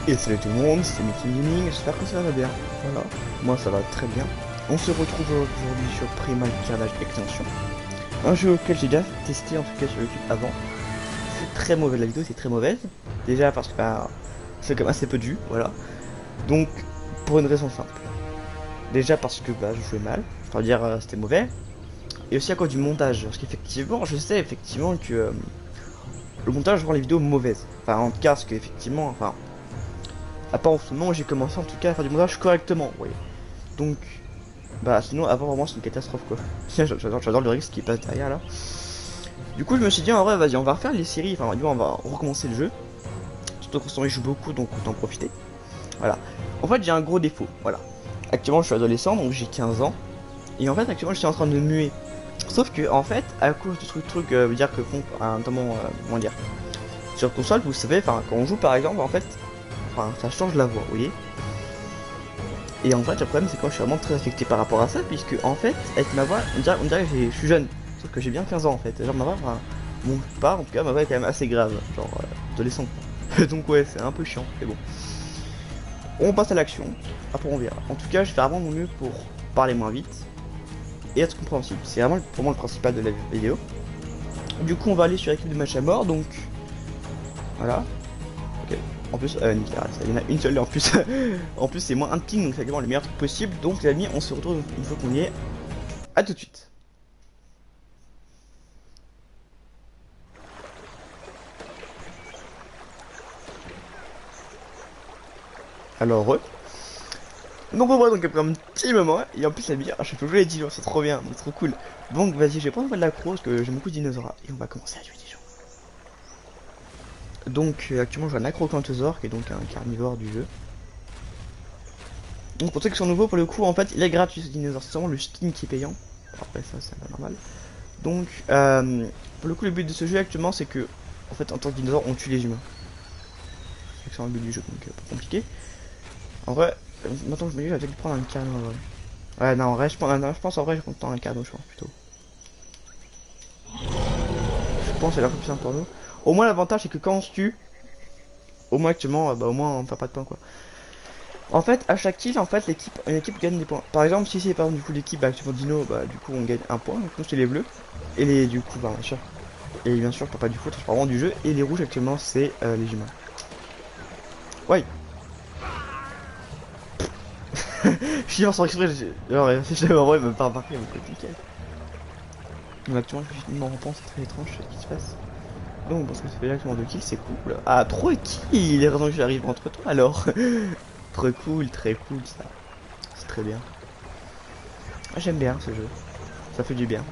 Et salut tout le monde, c'est Meeting Gaming, j'espère que ça va bien. Voilà, moi ça va très bien. On se retrouve aujourd'hui sur Primal Carnage Extension. Un jeu auquel j'ai déjà testé en tout cas sur YouTube avant. C'est très mauvais, la vidéo c'est très mauvaise. Déjà parce que bah, c'est quand même assez peu de vues, voilà. Donc pour une raison simple. Déjà parce que bah, je jouais mal, enfin dire c'était mauvais. Et aussi à cause du montage, parce qu'effectivement je sais effectivement que le montage rend les vidéos mauvaises. Enfin en tout cas parce qu'effectivement, enfin... À part en ce moment où j'ai commencé en tout cas à faire du montage correctement, vous voyez. Donc, bah sinon avant vraiment c'est une catastrophe quoi. Tiens, j'adore le risque qui passe derrière là. Du coup je me suis dit en vrai vas-y on va refaire les séries, enfin du coup on va recommencer le jeu. Surtout qu'on y joue beaucoup donc autant en profiter. Voilà. En fait j'ai un gros défaut, voilà. Actuellement je suis adolescent donc j'ai 15 ans. Et en fait actuellement je suis en train de muer. Sauf que en fait à cause du truc dire que font notamment comment dire. Sur console vous savez, enfin quand on joue par exemple en fait, enfin ça change la voix, vous voyez. Et en fait, le problème, c'est que moi, je suis vraiment très affecté par rapport à ça, puisque en fait, avec ma voix, on dirait que je suis jeune. Sauf que j'ai bien 15 ans en fait. Genre, ma voix, enfin, mon part, en tout cas, ma voix est quand même assez grave. Genre, adolescent. Donc, ouais, c'est un peu chiant, mais bon. On passe à l'action. Après, on verra. En tout cas, je vais faire vraiment mon mieux pour parler moins vite et être compréhensible. C'est vraiment pour moi le principal de la vidéo. Du coup, on va aller sur l'équipe de match à mort, donc. Voilà. Ok. En plus, nickel, il y en a une seule et en plus, en plus c'est moins un ping, donc c'est vraiment le meilleur truc possible. Donc les amis, on se retrouve une fois qu'on y est. A tout de suite. Alors, donc on voit donc après un petit moment, et en plus la bière, je peux jouer les dinosaures, c'est trop bien, c'est trop cool. Donc vas-y, je vais prendre de l'accro parce que j'aime beaucoup de dinosaures, et on va commencer à jouer des gens. Donc actuellement je joue un acrocanthosaure, qui est donc un carnivore du jeu. Donc pour ceux qui sont nouveaux, pour le coup, en fait, il est gratuit ce dinosaure, c'est vraiment le skin qui est payant. Après ça, c'est pas normal. Donc, pour le coup, le but de ce jeu actuellement, c'est que, en fait, en tant que dinosaure, on tue les humains. C'est le but du jeu, donc pas compliqué. En vrai, maintenant que je me dis, j'avais dû prendre un canot. Ouais, non, en vrai, je pense en vrai, je vais prendre un canot, je pense plutôt. Je pense que c'est la plus puissant pour nous. Au moins, l'avantage, c'est que quand on se tue, au moins actuellement, bah, au moins, on perd pas de points, quoi. En fait, à chaque kill, en fait, une équipe gagne des points. Par exemple, si c'est par exemple, du coup l'équipe bah, actuellement Dino, bah du coup on gagne un point, donc nous c'est les bleus. Et les du coup, bah bien sûr. Et bien sûr, pas du foot, je parle vraiment du jeu. Et les rouges actuellement, c'est les humains. Ouais. Je suis sans exprès, genre, j'avais en vrai, même pas remarqué, mais c'est nickel. Donc actuellement, je suis en pense, c'est très étrange ce qui se passe. Donc, parce que ça fait directement 2 kills, c'est cool. Ah, 3 kills! Les raisons que j'arrive entre toi alors. Très cool, très cool ça. C'est très bien. Ah, j'aime bien ce jeu. Ça fait du bien.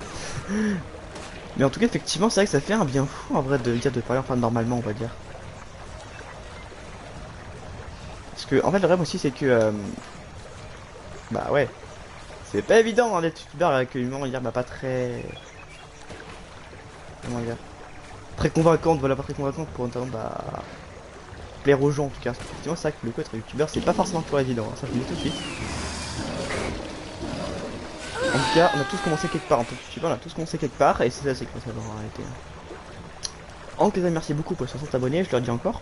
Mais en tout cas, effectivement, c'est vrai que ça fait un bien fou en vrai de dire de parler enfin normalement, on va dire. Parce que, en fait, le rêve aussi, c'est que. Bah ouais. C'est pas évident hein, d'être youtubeur avec une manière bah, pas très. Comment dire? Très convaincante, voilà, pas très convaincante pour notamment bah. Plaire aux gens en tout cas. Effectivement, c'est vrai que le coup être youtubeur, c'est pas forcément toujours évident, hein, ça je le dis tout de suite. En tout cas, on a tous commencé quelque part en tant que youtubeur, on a tous commencé quelque part, et c'est ça, c'est que ça va en réalité. En tout cas, merci beaucoup pour les 60 abonnés, je leur dis encore.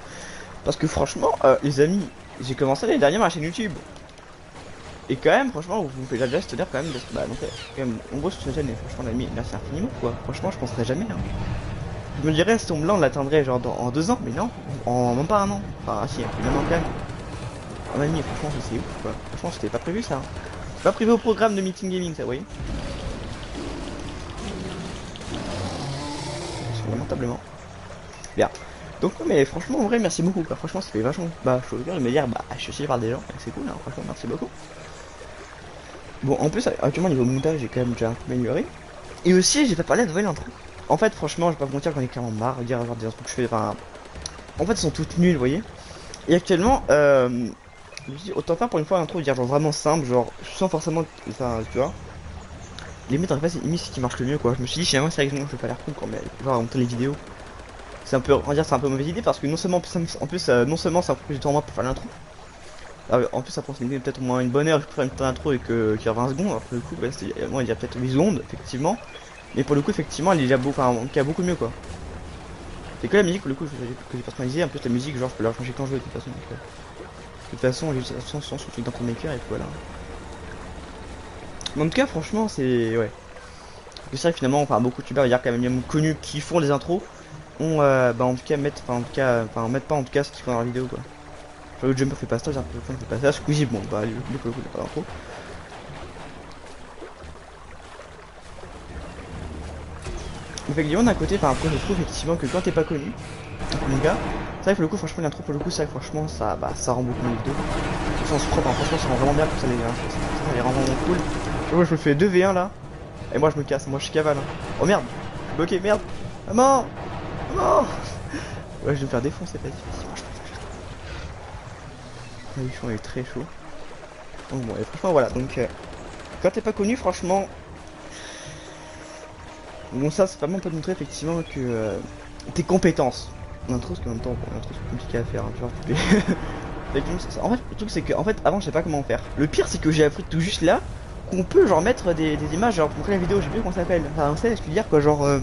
Parce que franchement, les amis, j'ai commencé l'année dernière ma chaîne YouTube. Et quand même, franchement, vous faites déjà se dire quand même, bah donc, quand même, on bosse sur cette chaîne, et franchement, l'ami, merci infiniment, quoi. Franchement, je penserais jamais, hein. Je me dirais, ce tombe-là, on l'atteindrait genre en 2 ans, mais non, en même pas un an. Enfin, si, un peu même quand même. Ah, mamie, franchement, c'est ouf, quoi. Franchement, c'était pas prévu, ça. Hein. C'est pas prévu au programme de Meeting Gaming, ça, vous voyez. Lamentablement. Bien. Donc, mais franchement, en vrai, merci beaucoup, quoi. Franchement, ça fait vachement, bah, chaud au cœur de me dire, bah, je suis aussi par des gens, c'est cool, hein. Franchement, merci beaucoup. Bon, en plus, actuellement, niveau montage, j'ai quand même déjà un peu amélioré. Et aussi, j'ai pas parlé de la nouvelle intro. En fait, franchement, je vais pas vous mentir, j'en ai clairement marre de dire genre des intros que je fais. Enfin, en fait, elles sont toutes nulles, vous voyez. Et actuellement, je me dis, autant faire pour une fois l'intro, dire genre vraiment simple, genre sans forcément, enfin, tu vois. Limite, en fait, c'est limite ce qui marche le mieux, quoi. Je me suis dit, finalement, c'est vrai que je fais pas l'air con quand même. Genre, en monter les vidéos. C'est un peu, on va dire, c'est un peu mauvaise idée parce que non seulement, en plus, non seulement ça prend du temps en moins pour faire l'intro. En plus, ça prend peut-être au moins une bonne heure pour faire une petite intro et que qui a 20 secondes. Alors, pour le coup, bah, moi, il y a peut-être 8 secondes, effectivement. Mais pour le coup, effectivement, il y a beaucoup, enfin, qui a beaucoup mieux, quoi. C'est que la musique, pour le coup, que j'ai personnalisé. En plus, la musique, genre, je peux la changer quand je veux, de toute façon. Donc, toute façon, j'ai sans sur le truc d'Antomaker et puis voilà. Mais en tout cas, franchement, c'est. Ouais. C'est vrai que finalement, enfin, beaucoup de youtubeurs, il y a quand même connus qui font des intros, on, bah, en tout cas, mettre, enfin, en tout cas, enfin, mettre pas en tout cas ce qu'ils font dans leur vidéo, quoi. Genre, le Jumper fait pas ça, j'ai un peu fait pas ça, Squeezie, bon, bah, lui, pour le coup, il a pas d'intro. Effectivement, d'un côté, enfin, après, je trouve effectivement que quand t'es pas connu, mon gars, c'est vrai que pour le coup, franchement, l'intro, pour le coup, c'est vrai que franchement, ça, bah, ça rend beaucoup mieux vidéo. Au sens propre, hein, franchement, ça rend vraiment bien, pour ça, les rend vraiment cool. Moi, je me fais 2v1 là, et moi, je me casse, moi, je suis cavale. Hein. Oh merde, bloqué, merde, maman, maman. Ouais, je vais me faire défoncer, vas-y, moi, je peux faire. Le champ est très chaud. Donc, bon, et franchement, voilà, donc, quand t'es pas connu, franchement. Bon, ça, c'est vraiment pas de montrer effectivement que tes compétences. L'intro, parce qu'en même temps, bon, l'intro c'est compliqué à faire, hein, tu vois. En fait, le truc c'est que, en fait, avant, je sais pas comment faire. Le pire, c'est que j'ai appris tout juste là qu'on peut, genre, mettre des images, genre, pour montrer la vidéo, je sais plus comment ça s'appelle. Enfin, vous savez ce que je veux dire, quoi, genre. En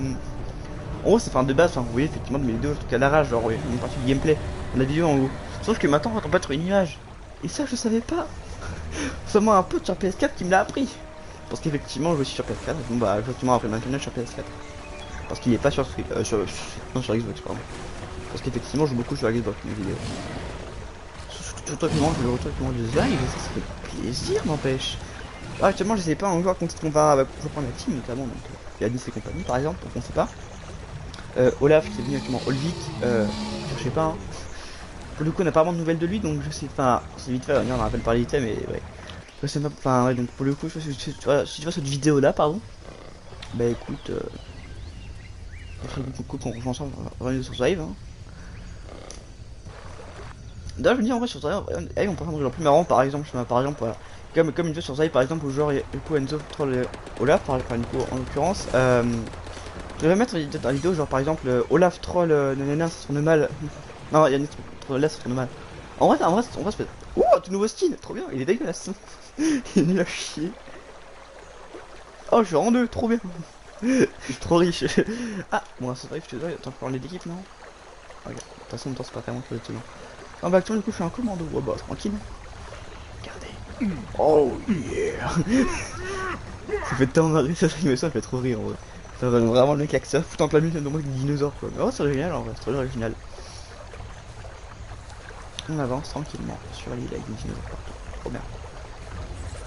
gros, c'est enfin de base, enfin, vous voyez effectivement de mes vidéos, en tout cas, la rage, genre, ouais, une partie du gameplay, de la vidéo en gros. Sauf que maintenant, on peut mettre une image. Et ça, je savais pas. Seulement un pote sur PS4 qui me l'a appris. Parce qu'effectivement, je suis sur PS4, bon bah, effectivement, après maintenant sur PS4. Parce qu'il est pas sur, non, sur Xbox, pardon. Parce qu'effectivement, je joue beaucoup sur Xbox, mes vidéos. Surtout que moi, je le retour avec du live, et ça fait plaisir, n'empêche. Ah, actuellement, je sais pas encore quand on va reprendre la team, notamment. Donc, il y a Nice et compagnie, par exemple, donc on sait pas. Olaf, qui est venu actuellement, Olvik, je sais pas. Hein. Pour le coup, on n'a pas vraiment de nouvelles de lui, donc je sais pas. C'est vite fait, on en rappelle par les items, mais ouais. Je sais pas, enfin, ouais, donc pour le coup, si tu vois cette vidéo là, pardon, bah écoute, coup qu'on rejoint ensemble, on sur Live. Hein. D'ailleurs, je me dis en vrai sur Live, on peut prendre genre plus marrant, par exemple, voilà. Comme une vidéo sur Live, par exemple, où genre, du coup, Enzo troll Olaf, par Nico en l'occurrence, je vais mettre une vidéo, genre par exemple, Olaf troll nanana, ça se tourne mal. Non, Yannick troll là, ça se tourne mal. En vrai, c'est peut-être. Oh, tout nouveau skin, trop bien, il est dégueulasse. Il est nul à chier. Oh, je suis en deux, trop bien. Je suis trop riche. Ah, bon, c'est vrai que je te dis, attends, je parler d'équipe, non? Regarde, de toute façon, c'est pas vraiment que le ah, bah, actuellement, du coup, je suis un commando. Ouais, bah, tranquille. Regardez. Oh, yeah. Ça fait tellement marrer, ça fait trop rire, en vrai. Ça donne vraiment le mec avec ça, fout en plein milieu de moi avec des dinosaures, quoi. Mais ouais, c'est original, en vrai, c'est trop original. On avance tranquillement sur l'île avec des dinosaures partout. Trop bien.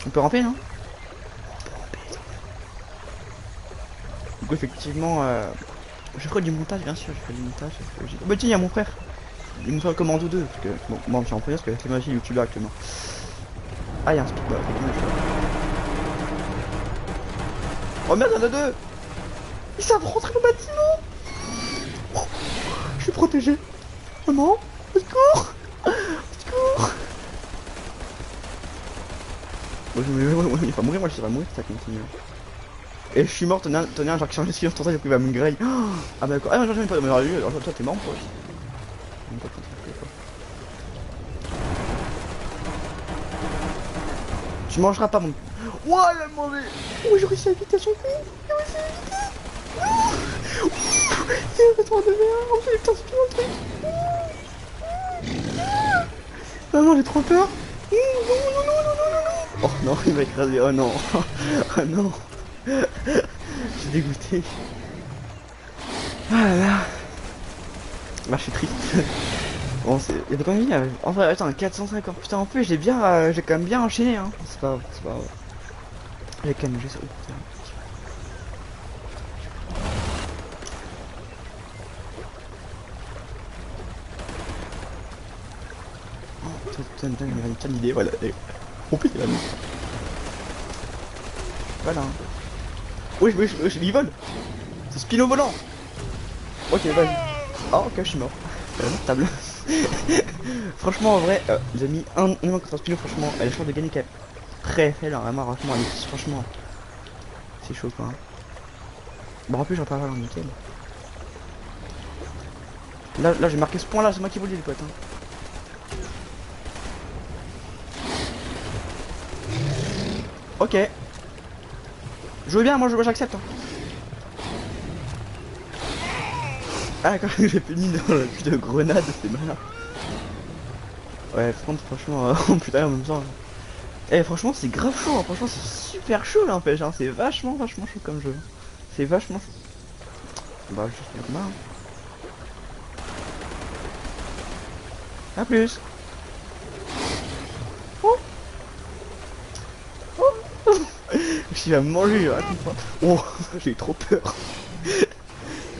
On peut ramper, non? Du coup, effectivement, je ferai du montage, bien sûr, je ferai du montage. Oh, bah, tiens, il y a mon frère. Il me fait un commando 2, parce que, bon, moi, je suis en première, parce que c'est ma fille youtubeur actuellement. Ah, il y a un speed, bah, effectivement, oh merde, il y en a deux. Ils savent rentrer au bâtiment. Oh, je suis protégé. Oh non, au secours. Au secours. Moi, il va mourir, moi, je vais mourir, ça continue. Et je suis mort, tenez un, genre qui change de skill, pour ça, il va me griller. Ah bah d'accord, ah non, j'en ai pas, mais alors toi t'es mort, quoi. Tu mangeras pas mon... Ouah, il a mangé. Oh, j'ai réussi à éviter son coup. J'ai réussi à éviter. C'est un retour de merde. Oh putain, c'est tout le truc. Maman, j'ai trop peur. Non, non, non, non, non, non, non. Oh non, il m'a écrasé, oh non. Oh non. Je suis dégoûté. Ah là là. Bah, je suis triste. Bon, c'est. Il y avait combien de vie? En vrai, attends, 450. Putain, en plus, j'ai quand même bien enchaîné, hein. C'est pas grave. J'ai quand même juste. Oh, putain. Oh, putain, il m'a une bonne idée, voilà. Oh putain, voilà. Oui, il vole. C'est Spino volant. Ok, vas-y. Oh, ok, je suis mort. Table. Franchement, en vrai, les amis, un contre un Spino, franchement, elle a chance de gagner quand même. Très faible, hein, vraiment, franchement. C'est chaud, quoi. Hein. Bon, en plus, j'en parle en nickel. Là, j'ai marqué ce point là, c'est moi qui vous le dis, les potes. Hein. Ok. Jouez bien, moi j'accepte. Hein. Ah, quand j'ai fini dans la de grenade, c'est malin. Ouais, franchement, oh putain, en même temps. Eh, franchement, c'est grave chaud, hein. Franchement, c'est super chaud là, en fait, hein. C'est vachement chaud comme jeu. C'est vachement chaud. Bah, juste le combat, hein. A plus. Oh, oh. Il va me manger, attends. Oh, j'ai eu trop peur.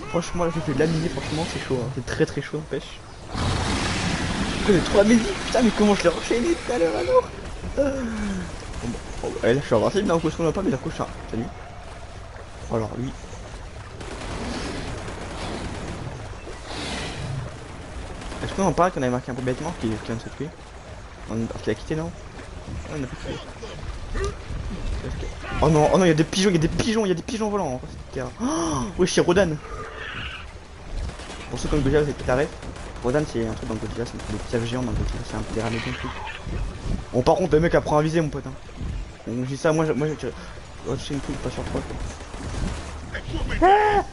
Franchement, là, j'ai fait de l'animé, franchement, c'est chaud, hein. C'est très chaud, n'empêche. J'ai 3 midi, putain, mais comment je l'ai enchaîné tout à l'heure alors? Bon, bah, oh, là, je suis invincible, mais en cause qu'on n'a pas, mais la couche, salut. Oh, alors, lui. Est-ce qu'on en parle qu'on avait marqué un peu bêtement qu'il vient de se tuer? Parce qu'il a quitté, non? Ah, on a pas tué. Oh non, il y a des pigeons, il y a des pigeons volants. Oh, oui, chez Rodan. Pour ceux comme Godzilla, c'est taré. Rodan, c'est un truc dans Godzilla, c'est des pièges géants dans Godzilla, c'est un peu des ramédons truc. Bon, par contre, le mec apprend à viser, mon pote. Hein. Donc, je dis ça, moi, je oh, c'est une coupe, pas sur 3 quoi. Ah,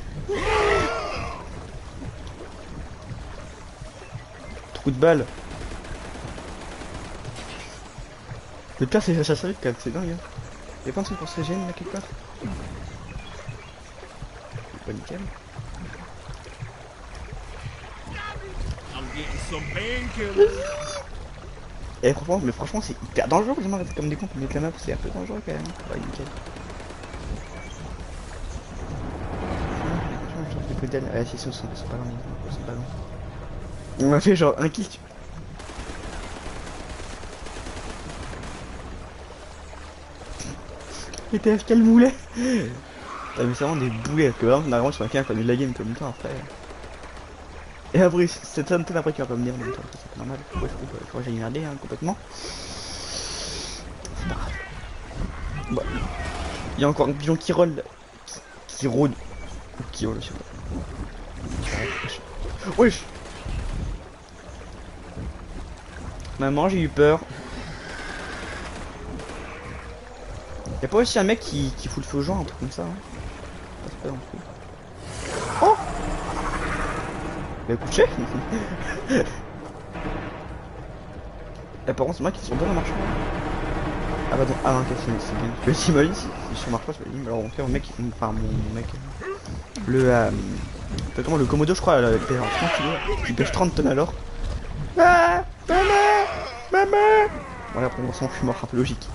trou de balle. Le pire, c'est ça vite quand même, c'est dingue. Hein. Y'a plein de trucs pour se régénérer là quelque part. Pas nickel. Et franchement, c'est hyper dangereux que je m'arrête comme des cons pour mettre la map, c'est un peu dangereux quand même. Ouais, nickel. Ouais, si, c'est pas loin, c'est pas loin. On m'a fait genre un kill. Et t'es AFK le moulet. Ah, mais c'est vraiment des boulets, parce que vraiment, normalement, sur un qui a connu la game tout le temps après. Et après, c'est ça après qu'il va pas me dire, donc c'est pas normal. Ouais, je crois que j'ai merdé hein, complètement. C'est pas grave. Bah, il y a encore un pigeon qui roll, qui rôde. Ou qui roll, je sais pas. Wesh. Maman, j'ai eu peur. Y'a pas aussi un mec qui fout le feu aux gens, un truc comme ça hein? C'est pas non plus. Oh. Bah écoute, chef. Et par contre, c'est moi qui sont dans la marche. Ah bah non, ah non, ok, c'est bien. Je vais t'imaginer si je marche pas, je vais dire, alors on fait mon mec, enfin mon mec, comment le Komodo je crois, il pèse 30 kg, il pèse 30 tonnes alors. Ah, maman. Voilà, pour l'instant je suis mort, un peu logique.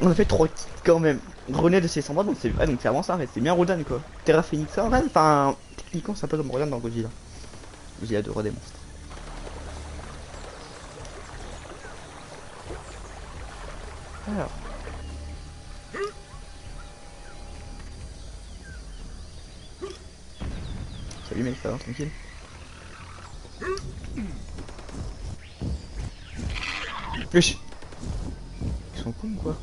On a fait 3 kits quand même. Grenade de ses 100 donc c'est vraiment ça, c'est bien Rodan quoi. Terra Phoenix en vrai, enfin, techniquement c'est un peu comme Rodan dans Godzilla. Godzilla de roi des monstres. Alors. Salut mec, ça va, tranquille. Wesh. Ils sont cons quoi.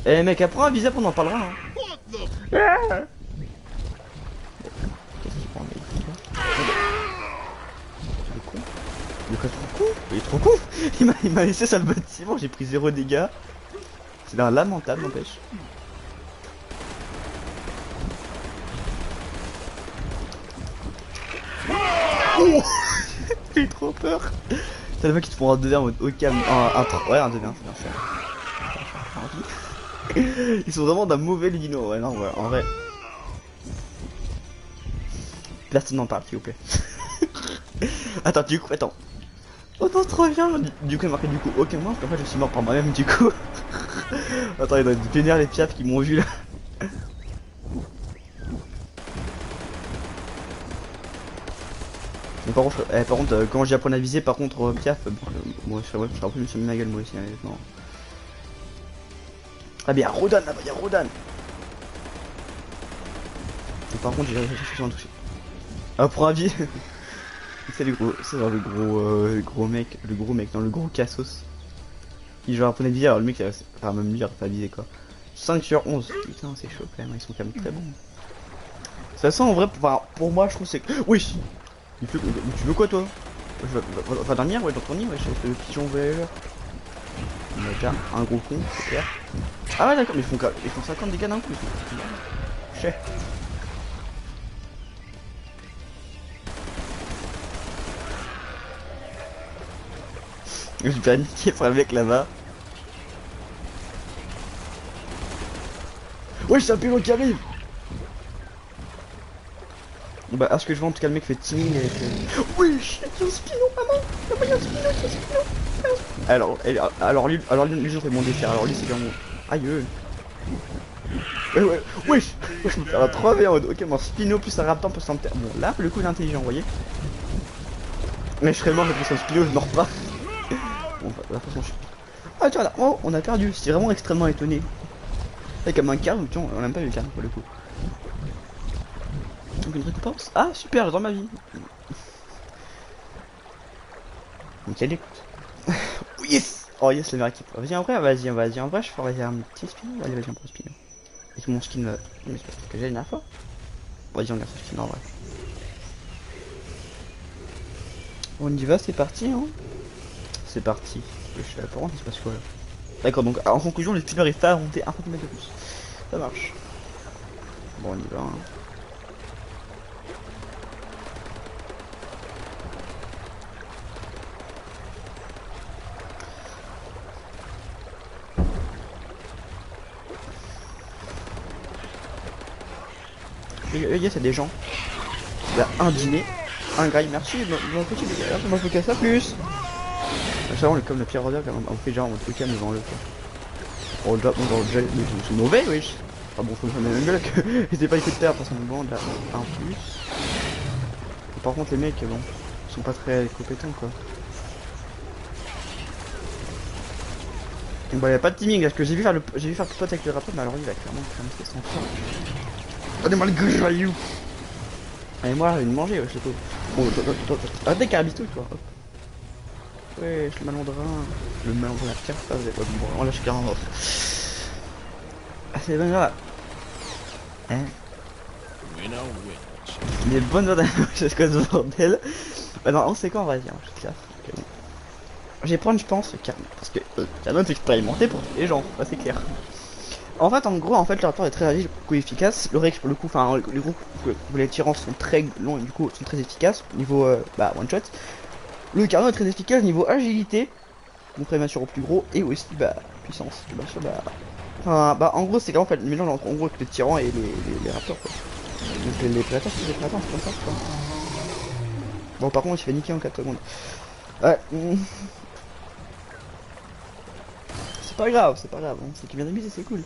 Eh mec, apprends à viser, on en parlera hein. Ah. Qu'est-ce qu'il prend mec? Il est con. Il est trop con. Il est trop con. Il m'a laissé sur le bâtiment, j'ai pris 0 dégâts. C'est un lamentable n'empêche. Oh. J'ai trop peur. C'est le mec qui te prend un 2v1 en mode au calme. Ouais, un 2v1, c'est bien. Ils sont vraiment d'un mauvais dino. Ouais, non, ouais, en vrai. Personne n'en parle, s'il vous plaît. Attends, du coup, attends. Oh non, trop bien. Du coup, il marqué du coup aucun mort, parce qu'en fait, je suis mort par moi-même, du coup. Attends, il doit être vénère les piafs qui m'ont vu là. Mais par contre, quand j'ai appris à viser, par contre, piaf, bon, je serais un peu mieux sur ma gueule, moi aussi, honnêtement. Ah, bien, Rodan là-bas, il y a Rodan. Et par contre, j'ai réussi à en toucher. Ah, pour avis. C'est genre le gros mec, non, le gros cassos. Il joue à apprendre à viser, alors le mec, enfin, même lui, il a pas visé quoi. 5 sur 11, putain, c'est chaud quand même, ils sont quand même très bons. Ça sent en vrai, pour moi, je trouve c'est. Oui! Tu veux quoi toi? Va dormir, ouais, dans ton nid, ouais, le pigeon voyageur. Il a déjà un gros con, c'est clair. Ah ouais, d'accord, mais ils font 50 dégâts d'un coup. Chais. Je vais paniquer pour un mec là-bas. Ouais, c'est un pilote qui arrive. Bon bah, est-ce que je vois en tout cas le mec fait teaming avec... Oui, il y a un spino, maman. Maman, il y a un spino, il y a un spino. Lui, j'ai fait mon dessert. Alors lui, c'est bien mon... Aïe. Ouais, wesh. Je me fais un 3v en mode, ok, mon spino plus un raptor plus un... Bon, là, le coup, il est intelligent, vous voyez. Mais je serais mort, j'ai pris un spino, je meurs pas. Bon, bah, la façon, je... Ah, tiens, là, oh, on a perdu. C'était vraiment extrêmement étonné. C'est comme un carve, tiens, on a même pas eu le carve pour le coup. Donc une récompense. Ah, super, j'adore ma vie. Nickel, écoute. Yes. Oh yes, la meilleure équipe. Vas-y en vrai, vas-y en vrai, je ferai un petit spin. Allez, vas-y, on prend le spin. Avec mon skin que j'ai la dernière fois. Vas-y, on garde ce skin en vrai. On y va, c'est parti, hein. C'est parti. Je suis là pour rentrer, il se passe quoi là? D'accord, donc en conclusion, le spinner est pas à monter 1 cm de plus. Ça marche. Bon, on y va. Hein. Yes, c'est des gens. Il y a un dîner, un graille, merci, mon petit dégât, ça m'a fait qu'à ça plus. Ça, on est comme le pire rodeur, on fait genre, on te calme devant le quoi. Oh, déjà, c'est mauvais, wesh. Ah bon, faut me faire même gueule que j'étais pas écouté de terre, parce qu'on me demande un plus. Et par contre, les mecs, bon, ils sont pas très compétents quoi. Bon, y a pas de teaming, parce que j'ai vu faire le pote avec le rapport, mais alors il va clairement fait son fort. Regardez-moi le goujayou. Et moi, je vais me manger, wesh, le pauvre. Bon, arrête des carabistouilles, toi. Hop. Ouais, le malandrin. Le malandrin, la carte, ça, vous avez pas bon, on lâche carrément off. Ah, c'est bon, là. Hein? Les bonnes notes c'est quoi ce bordel? Bah non, on sait quoi, vas-y, je te casse. Okay, bon. Je vais prendre, je pense, Carnot. Parce que Carnot est expérimenté pour les gens, ça c'est clair. En fait, en gros, le rapport est très agile, beaucoup efficace. Le Rex, pour le coup, enfin, les groupes où les tyrans sont très longs et du coup sont très efficaces. Niveau one shot. Le Carnot est très efficace niveau agilité. Mon prémature au plus gros et aussi puissance. Bien sûr, enfin, en gros, c'est qu'en fait le mélange entre en gros les tyrans et les raptors quoi. Donc les prédateurs, c'est des prédateurs, c'est comme ça quoi. Bon, par contre, il se fait niquer en 4 secondes. Ouais. C'est pas grave, hein. C'est qu'il vient d'amuser, c'est cool.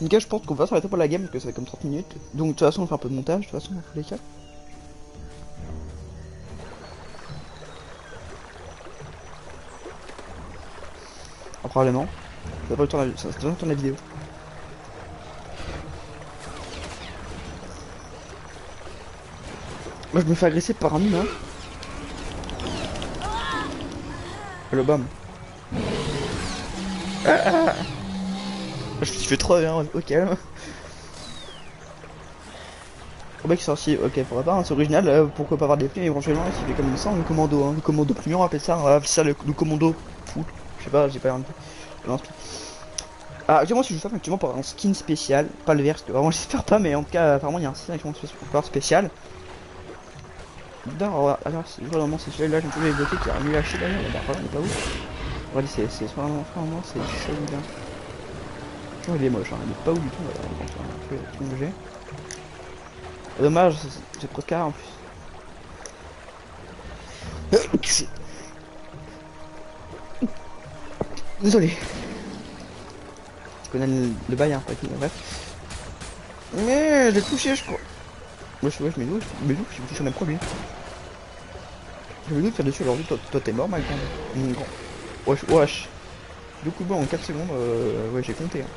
Nickel, je pense qu'on va s'arrêter pour la game parce que ça fait comme 30 minutes. Donc de toute façon, on fait un peu de montage, de toute façon, dans tous les cas. Ah, probablement. Ça va pas le temps, ça va le temps de la vidéo. Moi, je me fais agresser par un humain. Le bam. Je me suis fait trop bien, au calme. Le mec sorcier, ok, pourquoi pas, hein, c'est original, pourquoi pas avoir des plumes éventuellement, s'il fait comme ça, le commando, hein, le commando plumier, on appelle ça le commando fou. Je sais pas, j'ai pas rien dit. Ah, actuellement, si je fais actuellement pour un skin spécial, pas le vert, parce que vraiment j'espère pas, mais en tout cas, apparemment il y a un skin encore spécial. Alors, vraiment, c'est celui-là, je me suis bloqué qui a mieux lâché d'ailleurs, on est pas ouf. Regardez, c'est soit un enfant, moi, c'est bien. Oh, il est moche, hein, il est pas ouf du tout, je vais tout bouger. Dommage, c'est presque en plus. Désolé. Je connais le bail, hein, bref. Mais j'ai touché, je crois. Wesh, mes loups, je me touche même pas lui. Je vais nous faire dessus aujourd'hui, toi t'es mort, Mike. Wesh. Deux coups de bois en 4 secondes, ouais, j'ai compté. Hein.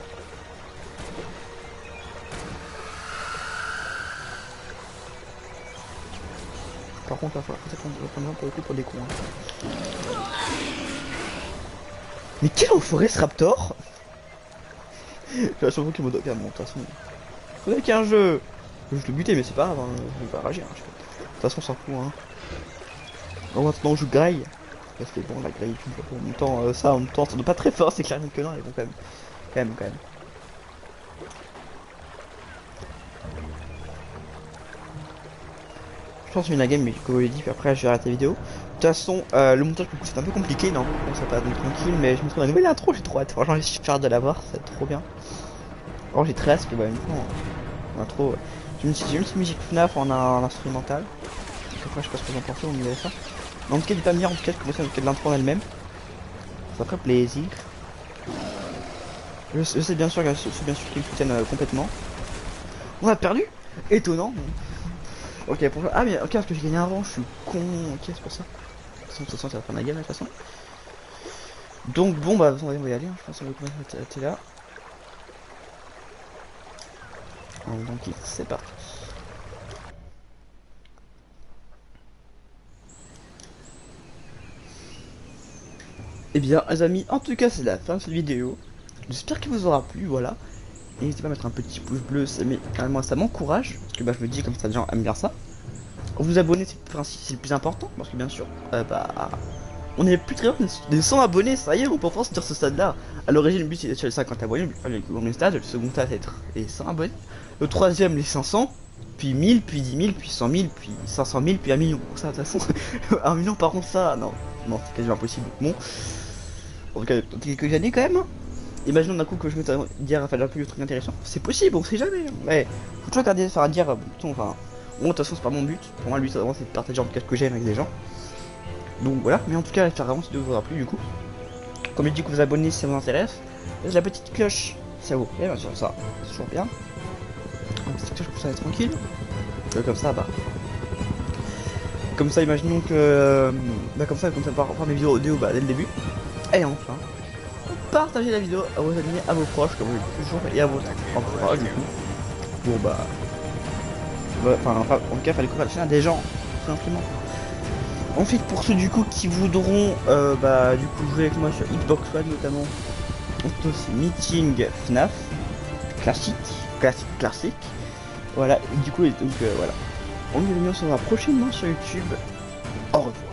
Par contre, il va falloir prendre pour le coup pour des cons. Hein. Mais quel enfoiré ce raptor! J'ai l'impression qu'il me doit bon, de toute façon. Faudrait qu'il y ait un jeu! Je vais le buter, mais c'est pas grave, hein. Je vais pas réagir. Hein. De toute façon, on s'en fout. Hein. Alors maintenant, on joue graille. Parce que bon, la graille, en même temps, ça doit pas très fort, c'est clair que non, mais bon, quand même. Je pense que la game, mais comme je l'ai dit, puis après je vais arrêter la vidéo. De toute façon, le montage c'est un peu compliqué, non? Bon, ça va pas être tranquille, mais je me trouve la nouvelle intro, j'ai trop hâte. Franchement, j'ai super hâte de la voir, ça va être trop bien. Alors j'ai très hâte parce que, bah, une fois, l'intro, j'ai une petite musique FNAF en instrumental. Donc, après, je sais pas ce que vous en pensez, vous me direz ça. Mais en tout cas, j'ai pas me dire en tout cas comment c'est de l'intro en elle-même. Ça ferait plaisir. Je sais bien sûr qu'ils me soutiennent complètement. On a perdu? Étonnant. Ok, pour... Ah mais ok, parce que j'ai gagné avant, je suis con. Ok, c'est pour ça. De toute façon, ça va faire ma game de toute façon. Donc bon, bah on va y aller, hein. Je pense qu'on va commencer là. Donc c'est parti. Et bien les amis, en tout cas c'est la fin de cette vidéo. J'espère qu'elle vous aura plu, voilà. N'hésitez pas à mettre un petit pouce bleu, moi ça m'encourage. Parce que bah je me dis comme ça les gens aiment bien ça. Vous abonner c'est le plus important, parce que bien sûr, bah on est plus très loin des 100 abonnés, ça y est, on peut enfin sur ce stade là. À l'origine le but c'était sur les 50 abonnés, le premier stade, le second stade être les 100 abonnés, le troisième les 500, puis 1000, puis 10 000, puis 100 000, puis 500 000, puis 1 million. Ça de toute façon, 1 million par contre ça, non, c'est quasiment impossible. Bon, en tout cas dans quelques années quand même. Hein. Imaginons d'un coup que je me dire à faire un peu de trucs intéressants, c'est possible, on sait jamais. Hein. Ouais, faut toujours garder faire à dire, enfin, bon de toute façon c'est pas mon but, pour moi le but vraiment c'est de partager en tout cas ce que j'aime avec des gens. Donc voilà, mais en tout cas, j'espère vraiment que cette vidéo vous aura plu du coup. Comme je dis que vous abonnez si ça vous intéresse. Laissez la petite cloche, ça vous plaît, bien sûr, ça, c'est toujours bien. Une petite cloche pour ça, tranquille. Comme ça, bah. Comme ça, imaginons que. Bah, comme ça, on va voir mes vidéos audio bah, dès le début. Et enfin, partagez la vidéo à vos amis, à vos proches, comme je le dis toujours, et à votre entourage du coup. Pour bah. Enfin, en tout cas, faire découvrir la chaîne à des gens, tout simplement. Ensuite, pour ceux du coup qui voudront bah du coup jouer avec moi sur Xbox One notamment, on aussi Meeting FNAF classique. Voilà, et du coup donc voilà. On se revoit prochainement sur YouTube. Au revoir.